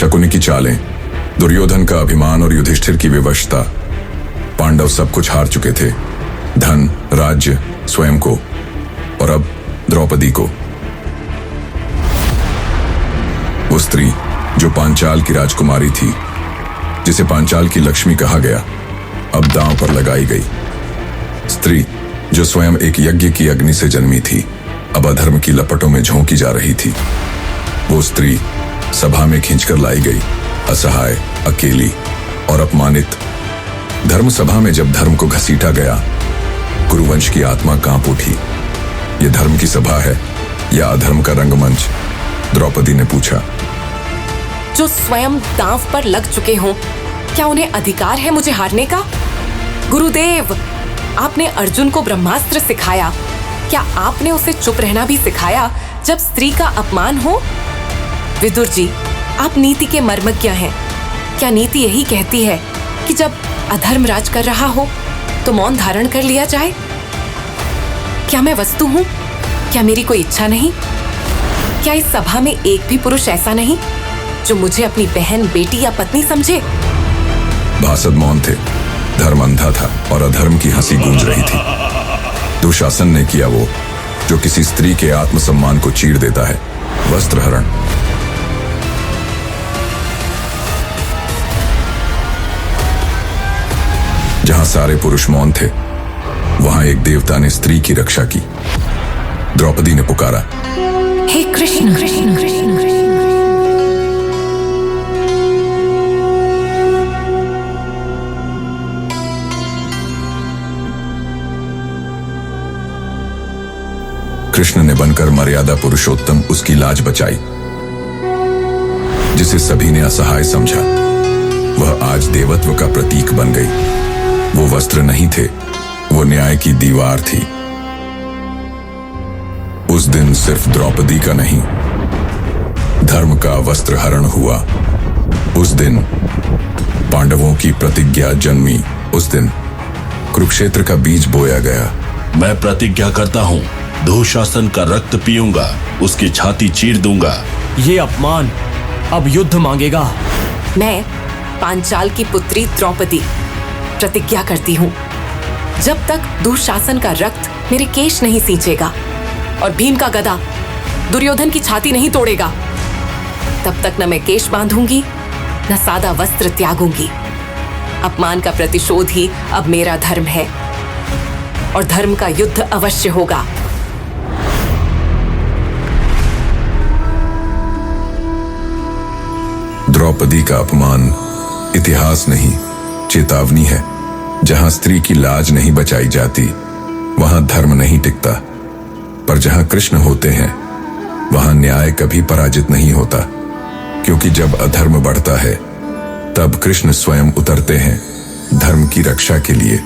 शकुनी की चालें, दुर्योधन का अभिमान और युधिष्ठिर की विवशता। पांडव सब कुछ हार चुके थे, धन, राज्य, स्वयं को, और अब द्रौपदी को। वो स्त्री जो पांचाल की राजकुमारी थी, जिसे पांचाल की लक्ष्मी कहा गया, अब दांव पर लगाई गई। स्त्री जो स्वयं एक यज्ञ की अग्नि से जन्मी थी, अब अधर्म की लपटों में झोंकी जा रही थी। वो स्त्री सभा में खींचकर लाई गई, असहाय, अकेली और अपमानित। धर्म सभा में जब धर्म को घसीटा गया, कुरुवंश की आत्मा कांप उठी। ये धर्म की सभा है या अधर्म का रंगमंच? द्रौपदी ने पूछा। जो स्वयं दांव पर लग चुके हों, क्या उन्हें अधिकार है मुझे हारने का? गुरुदेव, आपने अर्जुन को ब्रह्मास्त्र सिखाया, क्या आपने उसे चुप रहना भी सिखाया जब स्त्री का अपमान हो? विदुर जी, आप नीति के मर्मज्ञ हैं। क्या नीति यही कहती है कि जब अधर्म राज कर रहा हो तो मौन धारण कर लिया जाए? क्या मैं वस्तु हूं? क्या मेरी कोई इच्छा नहीं? क्या इस सभा में एक भी पुरुष ऐसा नहीं जो मुझे अपनी बहन, बेटी या पत्नी समझे? भासद मौन थे। धर्म अंधा था और अधर्म की हंसी गूंज रही थी। दुशासन ने किया वो जो किसी स्त्री के आत्मसम्मान को चीर देता है, वस्त्रहरण। जहां सारे पुरुष मौन थे, वहां एक देवता ने स्त्री की रक्षा की। द्रौपदी ने पुकारा, हे कृष्ण, कृष्ण, कृष्ण, कृष्ण। कृष्ण ने बनकर मर्यादा पुरुषोत्तम उसकी लाज बचाई। जिसे सभी ने असहाय समझा, वह आज देवत्व का प्रतीक बन गई। वो वस्त्र नहीं थे, वो न्याय की दीवार थी। उस दिन सिर्फ द्रौपदी का नहीं, धर्म का वस्त्रहरण हुआ। उस दिन पांडवों की प्रतिज्ञा जन्मी। उस दिन कुरुक्षेत्र का बीज बोया गया। मैं प्रतिज्ञा करता हूँ, दुशासन का रक्त पीऊंगा, उसकी छाती चीर दूंगा। ये अपमान अब युद्ध मांगेगा। मैं पांचाल की पुत्री द्रौपदी प्रतिज्ञा करती हूँ, जब तक दुशासन का रक्त मेरे केश नहीं सींचेगा और भीम का गदा दुर्योधन की छाती नहीं तोड़ेगा, तब तक न मैं केश बांधूंगी, न सादा वस्त्र त्यागूंगी। अपमान का प्रतिशोध ही अब मेरा धर्म है और धर्म का युद्ध अवश्य होगा। द्रौपदी का अपमान इतिहास नहीं, चेतावनी है। जहां स्त्री की लाज नहीं बचाई जाती, वहां धर्म नहीं टिकता। पर जहां कृष्ण होते हैं, वहां न्याय कभी पराजित नहीं होता। क्योंकि जब अधर्म बढ़ता है, तब कृष्ण स्वयं उतरते हैं धर्म की रक्षा के लिए।